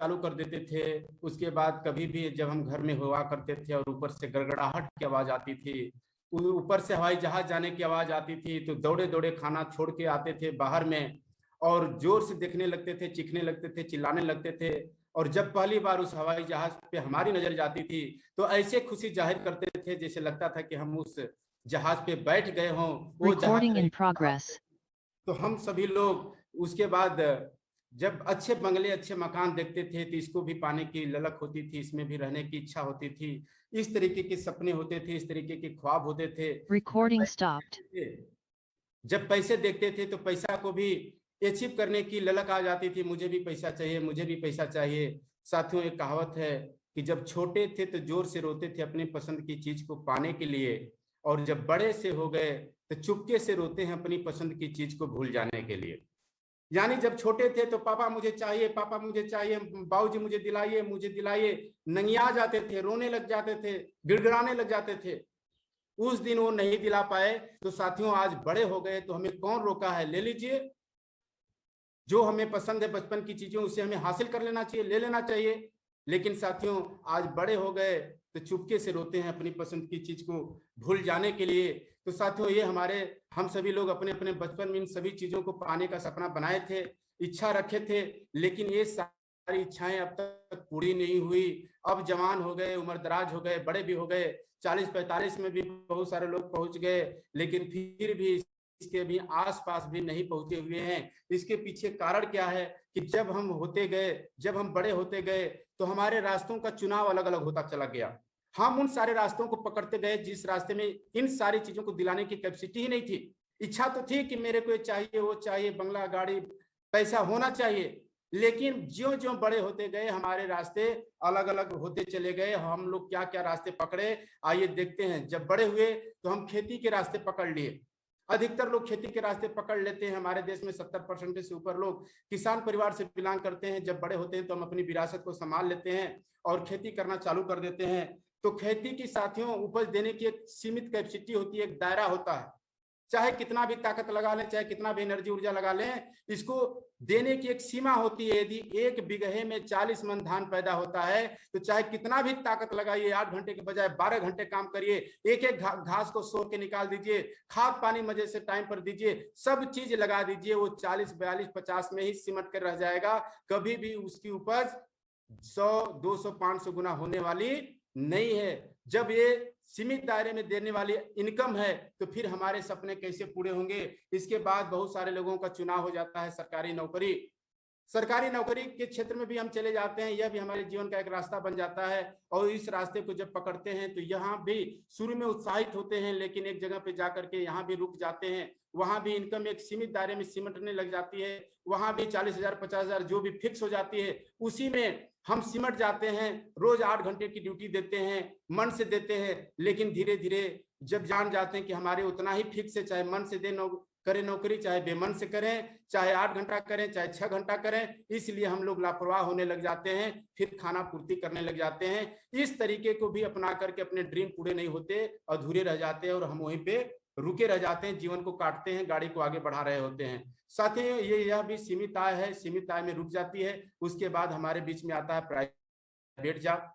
चालू कर देते थे। उसके बाद कभी भी जब हम घर में हुआ करते थे और ऊपर से गड़गड़ाहट की आवाज आती थी, ऊपर से हवाई जहाज जाने की आवाज आती थी, तो दौड़े दौड़े खाना छोड़ के आते थे बाहर में और जोर से देखने लगते थे, चीखने लगते थे, चिल्लाने लगते थे। और जब पहली बार उस हवाई जहाज पे हमारी नजर जाती थी तो ऐसे खुशी जाहिर करते थे जैसे लगता था कि हम उस जहाज पे बैठ गए हों, वो Recording in जहाज। progress. तो हम सभी लोग उसके बाद जब अच्छे बंगले अच्छे मकान देखते थे तो इसको भी पाने की ललक होती थी, इसमें भी रहने की इच्छा होती थी, इस तरीके के सपने होते थे, इस तरीके के ख्वाब होते थे। Recording stopped. जब पैसे देखते थे तो पैसा को भी अचीव करने की ललक आ जाती थी, मुझे भी पैसा चाहिए, मुझे भी पैसा चाहिए। साथियों, एक कहावत है कि जब छोटे थे तो जोर से रोते थे अपनी पसंद की चीज को पाने के लिए, और जब बड़े से हो गए तो चुपके से रोते हैं अपनी पसंद की चीज को भूल जाने के लिए। यानी जब छोटे थे तो पापा मुझे चाहिए, पापा मुझे चाहिए, बाबूजी मुझे दिलाइए, मुझे दिलाइए, नंगिया जाते थे, रोने लग जाते थे, गिड़गिड़ाने लग जाते थे। उस दिन वो नहीं दिला पाए तो साथियों आज बड़े हो गए तो हमें कौन रोका है? ले लीजिए, जो हमें पसंद है बचपन की चीजों उसे हमें हासिल कर लेना चाहिए, ले लेना चाहिए। लेकिन साथियों आज बड़े हो गए तो चुपके से रोते हैं अपनी पसंद की चीज को भूल जाने के लिए। तो साथियों ये हमारे हम सभी लोग अपने अपने बचपन में इन सभी चीजों को पाने का सपना बनाए थे, इच्छा रखे थे, लेकिन ये सारी इच्छाएं अब तक पूरी नहीं हुई। अब जवान हो गए, उम्र दराज हो गए, बड़े भी हो गए, 40-45 में भी बहुत सारे लोग पहुंच गए, लेकिन फिर भी इसके भी आसपास भी नहीं पहुंचे हुए हैं। इसके पीछे कारण क्या है कि जब हम होते गए, जब हम बड़े होते गए तो हमारे रास्तों का चुनाव अलग अलग होता चला गया। हम उन सारे रास्तों को पकड़ते गए जिस रास्ते में इन सारी चीजों को दिलाने की कैपेसिटी ही नहीं थी। इच्छा तो थी कि मेरे को चाहिए, वो चाहिए, बंगला, गाड़ी, पैसा होना चाहिए, लेकिन ज्यों ज्यों बड़े होते गए हमारे रास्ते अलग अलग होते चले गए। हम लोग क्या क्या रास्ते पकड़े, आइए देखते हैं। जब बड़े हुए तो हम खेती के रास्ते पकड़ लिए। अधिकतर लोग खेती के रास्ते पकड़ लेते हैं। हमारे देश में 70% से ऊपर लोग किसान परिवार से बिलोंग करते हैं। जब बड़े होते हैं तो हम अपनी विरासत को संभाल लेते हैं और खेती करना चालू कर देते हैं। तो खेती की साथियों उपज देने की एक सीमित कैपेसिटी होती है, एक दायरा होता है। चाहे कितना भी ताकत लगा लें, चाहे कितना भी एनर्जी ऊर्जा लगा लें, इसको देने की एक सीमा होती है। यदि 1 बीघे में 40 मन धान पैदा होता है तो चाहे कितना भी ताकत लगाइए, 8 घंटे के बजाय 12 घंटे काम करिए, एक एक घास को सो के निकाल दीजिए, खाद पानी मजे से टाइम पर दीजिए, सब चीज लगा दीजिए, वो 40, 42, 50 में ही सिमट कर रह जाएगा। कभी भी उसकी उपज 100, 200, 500 गुना होने वाली नहीं है। जब ये सीमित दायरे में देने वाली इनकम है तो फिर हमारे सपने कैसे पूरे होंगे? इसके बाद बहुत सारे लोगों का चुनाव हो जाता है सरकारी नौकरी। सरकारी नौकरी के क्षेत्र में भी हम चले जाते हैं, यह भी हमारे जीवन का एक रास्ता बन जाता है। और इस रास्ते को जब पकड़ते हैं तो यहाँ भी शुरू में उत्साहित होते हैं, लेकिन एक जगह पे जाकर के यहाँ भी रुक जाते हैं। वहां भी इनकम एक सीमित दायरे में सिमटने लग जाती है। वहां भी 40,000, 50,000 जो भी फिक्स हो जाती है, उसी में हम सिमट जाते हैं। रोज 8 घंटे की ड्यूटी देते हैं, मन से देते हैं, लेकिन धीरे धीरे जब जान जाते हैं कि हमारे उतना ही फिक्स है, चाहे मन से करें नौकरी, चाहे बेमन से करें, चाहे 8 घंटा करें, चाहे 6 घंटा करें, इसलिए हम लोग लापरवाह होने लग जाते हैं, फिर खाना पूर्ति करने लग जाते हैं। इस तरीके को भी अपना करके अपने ड्रीम पूरे नहीं होते, अधूरे रह जाते हैं और हम वहीं पे रुके रह जाते हैं, जीवन को काटते हैं, गाड़ी को आगे बढ़ा रहे होते हैं। साथ ही यह भी सीमित आय है, सीमित आय में रुक जाती है। उसके बाद हमारे बीच में आता है प्राइवेट जॉब।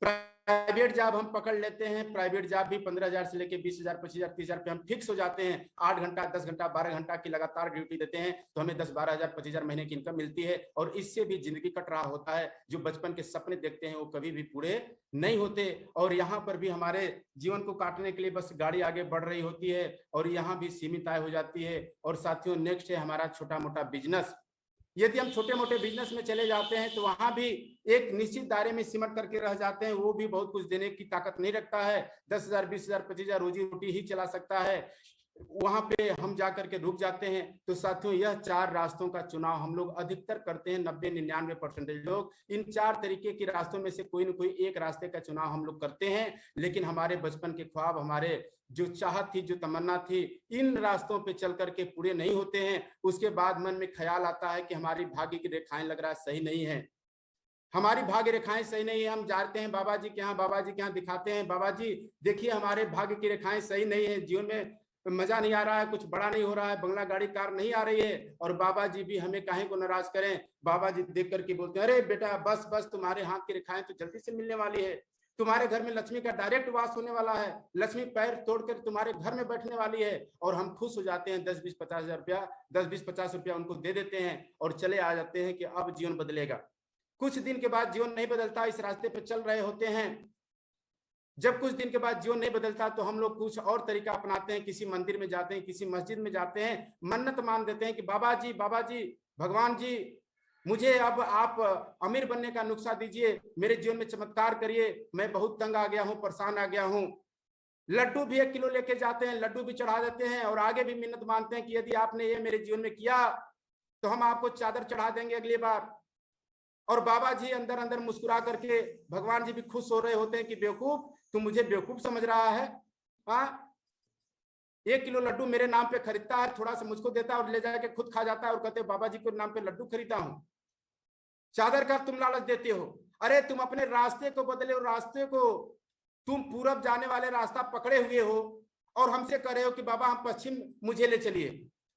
प्राइवेट जॉब हम पकड़ लेते हैं। प्राइवेट जॉब भी 15,000 से लेके 20,000, 25,000, 30,000 पे हम फिक्स हो जाते हैं। 8 घंटा, 10 घंटा, 12 घंटा की लगातार ड्यूटी देते हैं तो हमें 10-12,000, 25,000 महीने की इनकम मिलती है और इससे भी जिंदगी कट रहा होता है। जो बचपन के सपने देखते हैं वो कभी भी पूरे नहीं होते और यहाँ पर भी हमारे जीवन को काटने के लिए बस गाड़ी आगे बढ़ रही होती है और यहाँ भी सीमित आय हो जाती है। और साथियों नेक्स्ट है हमारा छोटा मोटा बिजनेस। यदि हम छोटे मोटे बिजनेस में चले जाते हैं तो वहां भी एक निश्चित दायरे में सिमट करके रह जाते हैं। वो भी बहुत कुछ देने की ताकत नहीं रखता है। 10,000, 20,000, 25,000 रोजी रोटी ही चला सकता है। वहां पे हम जाकर के रुक जाते हैं। तो साथियों यह 4 रास्तों का चुनाव हम लोग अधिकतर करते हैं। 90-99% लोग इन 4 तरीके के रास्तों में से कोई न कोई एक रास्ते का चुनाव हम लोग करते हैं। लेकिन हमारे बचपन के ख्वाब, हमारे जो चाहत थी, जो तमन्ना थी, इन रास्तों पे चल करके पूरे नहीं होते हैं। उसके बाद मन में ख्याल आता है कि हमारी भाग्य की रेखाएं लग रहा है सही नहीं है, हमारी भाग्य रेखाएं सही नहीं है। हम जाते हैं बाबा जी के यहाँ, बाबा जी के यहाँ दिखाते हैं, बाबा जी देखिए हमारे भाग्य की रेखाएं सही नहीं है, जीवन में मजा नहीं आ रहा है, कुछ बड़ा नहीं हो रहा है, बंगला गाड़ी कार नहीं आ रही है, और बाबा जी भी हमें काहे को नाराज करें। बाबा जी देख करके बोलते हैं, अरे बेटा बस बस, तुम्हारे हाथ की रेखाएं तो जल्दी से मिलने वाली है, तुम्हारे घर में लक्ष्मी का डायरेक्ट वास होने वाला है, लक्ष्मी पैर तोड़कर तुम्हारे घर में बैठने वाली है। और हम खुश हो जाते हैं, 10-20-50 हजार रुपया, 10-20-50 रुपया उनको दे देते हैं और चले आ जाते हैं कि अब जीवन बदलेगा। कुछ दिन के बाद जीवन नहीं बदलता, इस रास्ते पर चल रहे होते हैं। जब कुछ दिन के बाद जीवन नहीं बदलता तो हम लोग कुछ और तरीका अपनाते हैं, किसी मंदिर में जाते हैं, किसी मस्जिद में जाते हैं, मन्नत मान देते हैं कि बाबा जी भगवान जी, मुझे अब आप अमीर बनने का नुस्खा दीजिए, मेरे जीवन में चमत्कार करिए, मैं बहुत तंग आ गया हूँ, परेशान आ गया हूँ। लड्डू भी 1 किलो लेके जाते हैं, लड्डू भी चढ़ा देते हैं और आगे भी मिन्नत मानते हैं कि यदि आपने ये मेरे जीवन में किया तो हम आपको चादर चढ़ा देंगे अगली बार। और बाबा जी अंदर अंदर मुस्कुरा करके, भगवान जी भी खुश हो रहे होते हैं कि बेवकूफ, तू मुझे बेवकूफ समझ रहा है, हाँ 1 किलो लड्डू मेरे नाम पे खरीदता है, थोड़ा सा मुझको देता है और ले जाके खुद खा जाता है और कहते बाबा जी के नाम पे लड्डू खरीदा हूं। चादर का तुम लालच देते हो। अरे तुम अपने रास्ते को बदले हो, रास्ते को, तुम पूरब जाने वाले रास्ता पकड़े हुए हो और हमसे कह रहे हो कि बाबा हम पश्चिम मुझे ले चलिए,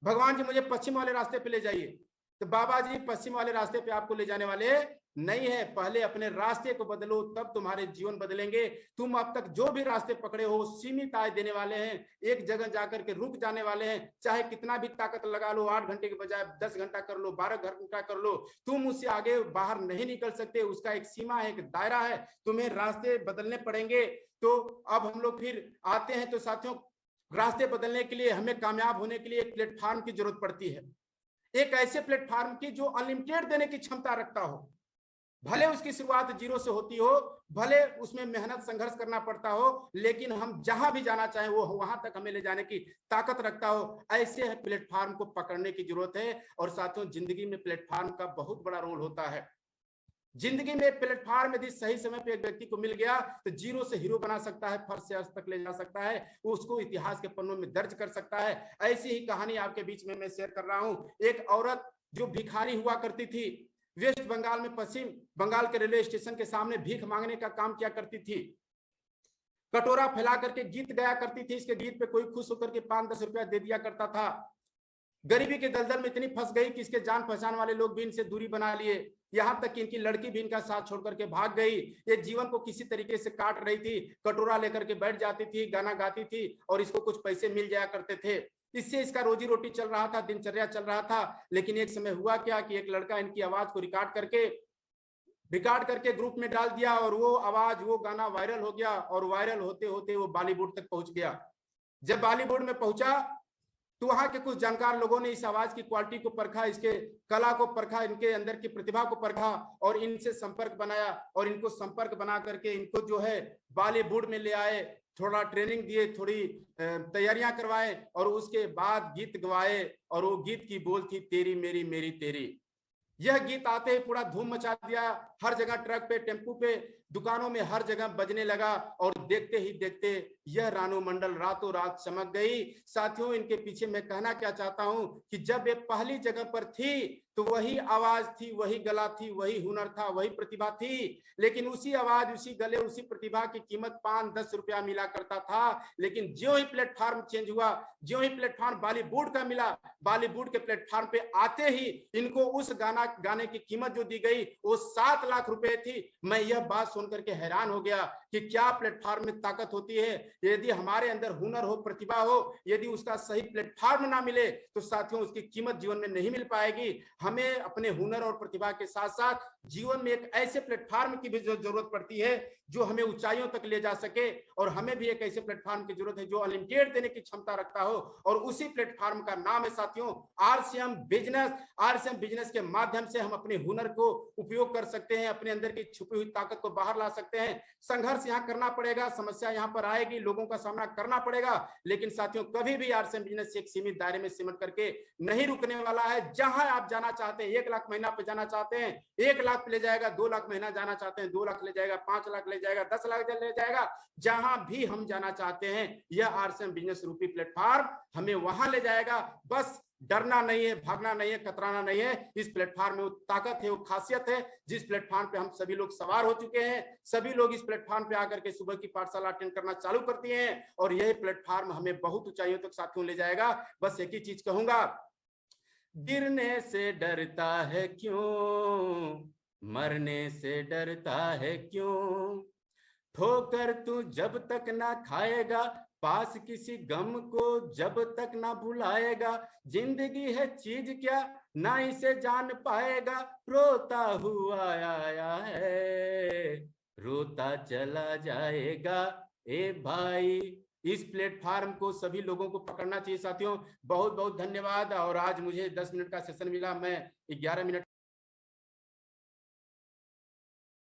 भगवान जी मुझे पश्चिम वाले रास्ते पे ले जाइए। तो बाबा जी पश्चिम वाले रास्ते पे आपको ले जाने वाले नहीं है। पहले अपने रास्ते को बदलो, तब तुम्हारे जीवन बदलेंगे। तुम अब तक जो भी रास्ते पकड़े हो सीमित आय देने वाले हैं, एक जगह जाकर के रुक जाने वाले हैं। चाहे कितना भी ताकत लगा लो, 8 घंटे के बजाय 10 घंटा कर लो, 12 घंटा कर लो, तुम उससे आगे बाहर नहीं निकल सकते। उसका एक सीमा है, एक दायरा है, तुम्हें रास्ते बदलने पड़ेंगे। तो अब हम लोग फिर आते हैं। तो साथियों, रास्ते बदलने के लिए, हमें कामयाब होने के लिए एक प्लेटफॉर्म की जरूरत पड़ती है, एक ऐसे प्लेटफॉर्म की जो अनलिमिटेड देने की क्षमता रखता हो। भले उसकी शुरुआत 0 से होती हो, भले उसमें मेहनत संघर्ष करना पड़ता हो, लेकिन हम जहां भी जाना चाहें वो वहां तक हमें ले जाने की ताकत रखता हो। ऐसे प्लेटफॉर्म को पकड़ने की जरूरत है। और साथियों, जिंदगी में प्लेटफॉर्म का बहुत बड़ा रोल होता है। जिंदगी में प्लेटफॉर्म यदि सही समय पे एक व्यक्ति को मिल गया तो 0 से हीरो बना सकता है, फर्स्ट से अर्श तक ले जा सकता है, उसको इतिहास के पन्नों में दर्ज कर सकता है। ऐसी ही कहानी आपके बीच में मैं शेयर कर रहा हूं। एक औरत जो भिखारी हुआ करती थी, वेस्ट बंगाल में पश्चिम बंगाल के रेलवे स्टेशन के सामने भीख मांगने का काम किया करती थी। कटोरा फैला करके गीत गाया करती थी। इसके गीत पे कोई खुश होकर के 5-10 रुपया दे दिया करता था। गरीबी के दलदल में इतनी फंस गई कि इसके जान पहचान वाले लोग भी इनसे दूरी बना लिए, यहां तक कि इनकी लड़की भी इनका साथ छोड़ करके भाग गई। ये जीवन को किसी तरीके से काट रही थी, कटोरा लेकर के बैठ जाती थी, गाना गाती थी और इसको कुछ पैसे मिल जाया करते थे। इससे इसका रोजी रोटी चल रहा था, दिनचर्या चल रहा था। लेकिन एक समय हुआ क्या कि एक लड़का इनकी आवाज को रिकॉर्ड करके ग्रुप में डाल दिया और वो आवाज, वो गाना वायरल हो गया। और वायरल होते होते वो बॉलीवुड तक पहुंच गया। जब बॉलीवुड में पहुंचा तो वहां के कुछ जानकार लोगों ने इस आवाज की क्वालिटी को परखा, इसके कला को परखा, इनके अंदर की प्रतिभा को परखा और इनसे संपर्क बनाया। और इनको संपर्क बना करके इनको जो है बॉलीवुड में ले आए, थोड़ा ट्रेनिंग दिए, थोड़ी तैयारियां करवाए और उसके बाद गीत गवाए। और वो गीत की बोल थी, तेरी मेरी मेरी तेरी। यह गीत आते ही पूरा धूम मचा दिया। हर जगह ट्रक पे, टेम्पू पे, दुकानों में हर जगह बजने लगा। और देखते ही देखते यह रानू मंडल रातों रात चमक गई। साथियों, इनके पीछे मैं कहना क्या चाहता हूं कि जब ये पहली जगह पर थी तो वही आवाज थी, वही गला थी, वही हुनर था, वही प्रतिभा थी। लेकिन उसी आवाज, उसी गले, उसी प्रतिभा की कीमत 5-10 रुपया मिला करता था। लेकिन जो ही प्लेटफॉर्म चेंज हुआ, जो ही प्लेटफॉर्म बॉलीवुड का मिला, बॉलीवुड के प्लेटफॉर्म पे आते ही इनको उस गाने की कीमत जो दी गई वो 7 लाख रुपए थी। मैं यह बात सुनकर के हैरान हो गया कि क्या प्लेटफॉर्म में ताकत होती है। यदि हमारे अंदर हुनर हो, प्रतिभा हो, यदि उसका सही प्लेटफॉर्म ना मिले तो साथियों उसकी कीमत जीवन में नहीं मिल पाएगी। हमें अपने हुनर और प्रतिभा के साथ साथ जीवन में एक ऐसे प्लेटफॉर्म की भी जरूरत पड़ती है जो हमें ऊंचाइयों तक ले जा सके। और हमें भी एक ऐसे प्लेटफॉर्म की जरूरत है जो अनलिमिटेड देने की क्षमता रखता हो। और उसी प्लेटफॉर्म का नाम है साथियों आरसीएम बिजनेस। आरसीएम बिजनेस के माध्यम से हम अपने हुनर को उपयोग कर सकते हैं, अपने अंदर की छुपी हुई ताकत को बाहर ला सकते हैं। संघर्ष यहाँ करना पड़ेगा, समस्या यहाँ पर आएगी, लोगों का सामना करना पड़ेगा। लेकिन साथियों, कभी भी आरसीएम बिजनेस एक सीमित दायरे में सिमट करके नहीं रुकने वाला है। जहां आप जाना चाहते हैं, 1 लाख महीना पे जाना चाहते हैं, 1 लाख बात पे ले जाएगा, 2 लाख महीना जाना चाहते हैं 2 लाख ले जाएगा, 5 लाख ले जाएगा, 10 लाख ले जाएगा, जहां भी हम जाना चाहते हैं यह आरसीएम बिजनेस रूपी प्लेटफॉर्म हमें वहां ले जाएगा। बस डरना नहीं है, भागना नहीं है, कतराना नहीं है। इस प्लेटफॉर्म में वो ताकत है, वो खासियत है जिस प्लेटफॉर्म पे हम सभी लोग सवार हो चुके हैं। सभी लोग इस प्लेटफॉर्म पे आकर के सुबह की पाठशाला अटेंड करना चालू करती हैं और यही प्लेटफॉर्म हमें बहुत ऊंचाइयों तक साथियों ले जाएगा। बस एक ही चीज कहूंगा, गिरने से डरता है क्यों, मरने से डरता है क्यों, ठोकर तू जब तक ना खाएगा, पास किसी गम को जब तक ना भुलाएगा, जिंदगी है चीज क्या ना इसे जान पाएगा, रोता हुआ आया है रोता चला जाएगा। ए भाई, इस प्लेटफॉर्म को सभी लोगों को पकड़ना चाहिए साथियों। बहुत बहुत धन्यवाद। और आज मुझे 10 मिनट का सेशन मिला, मैं 11 मिनट